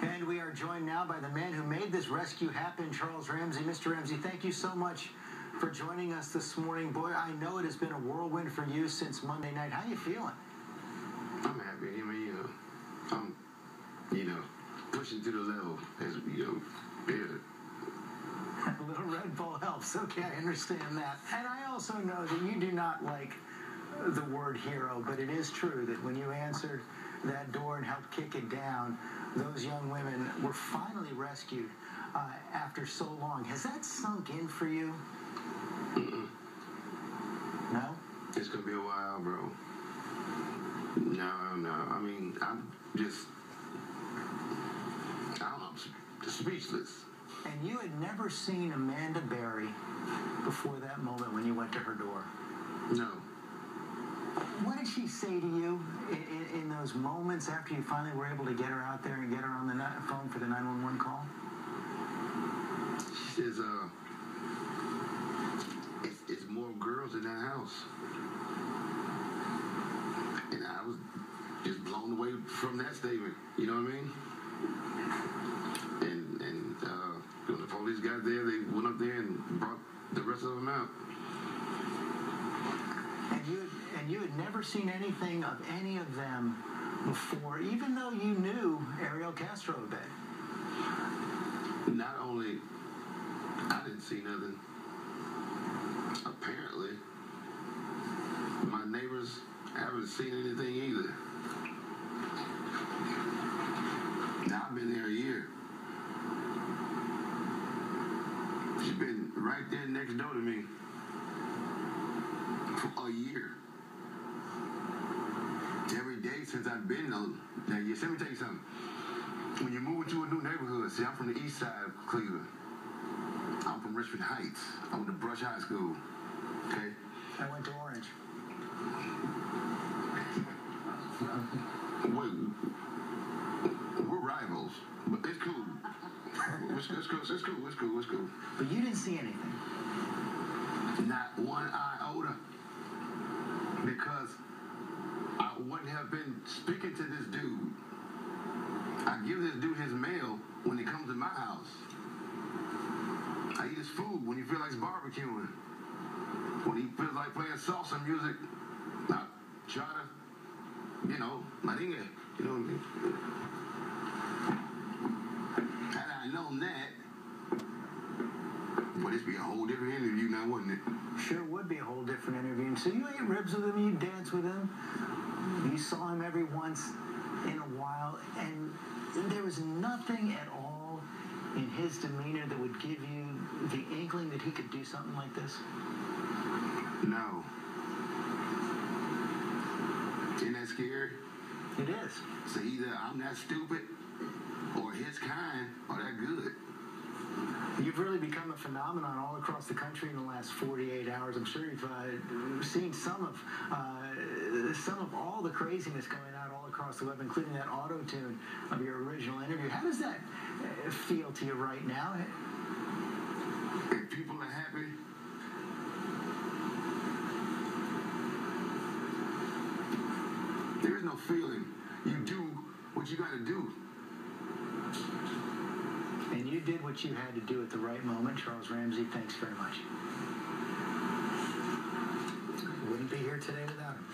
And we are joined now by the man who made this rescue happen, Charles Ramsey. Mr. Ramsey, thank you so much for joining us this morning. Boy, I know it has been a whirlwind for you since Monday night. How are you feeling? I'm happy. I mean, I'm, pushing to the level as, A little Red Bull helps. Okay, I understand that. And I also know that you do not like the word hero, but it is true that when you answered that door and helped kick it down, those young women were finally rescued after so long. Has that sunk in for you? Mm-mm. No? It's going to be a while, bro. No. I mean, I'm just, I don't know, I'm speechless. And you had never seen Amanda Berry before that moment when you went to her door? No. What did she say to you in those moments after you finally were able to get her out there and get her on the phone for the 911 call? She says, it's more girls in that house. And I was just blown away from that statement. You know what I mean? And when the police got there, they went up there and brought the rest of them out. And you had never seen anything of any of them before, even though you knew Ariel Castro a bit. Not only I didn't see nothing, apparently my neighbors haven't seen anything either. Now I've been there a year. She's been right there next door to me for a year. Every day since I've been on. Now, let me tell you something. When you move into a new neighborhood, see, I'm from the east side of Cleveland. I'm from Richmond Heights. I went to Brush High School. Okay? I went to Orange. Wait, we're rivals, but it's cool. It's cool. But you didn't see anything. Not one iota. Because I wouldn't have been speaking to this dude. I give this dude his mail when he comes to my house. I eat his food when he feels like barbecuing. When he feels like playing salsa music, I try to, maringue, you know what I mean? Had I known that, but it'd be a whole different interview now, wouldn't it? Sure would be a whole different interview. And so you ate ribs with him, you danced with him, you saw him every once in a while, and there was nothing at all in his demeanor that would give you the inkling that he could do something like this? No. Isn't that scary? It is. So either I'm that stupid, or his kind are that good. You've really become a phenomenon all across the country in the last 48 hours. I'm sure you've seen some of all the craziness going out all across the web, including that auto-tune of your original interview. How does that feel to you right now? If people are happy, there is no feeling. You do what you got to do. And you did what you had to do at the right moment. Charles Ramsey, thanks very much. Wouldn't be here today without him.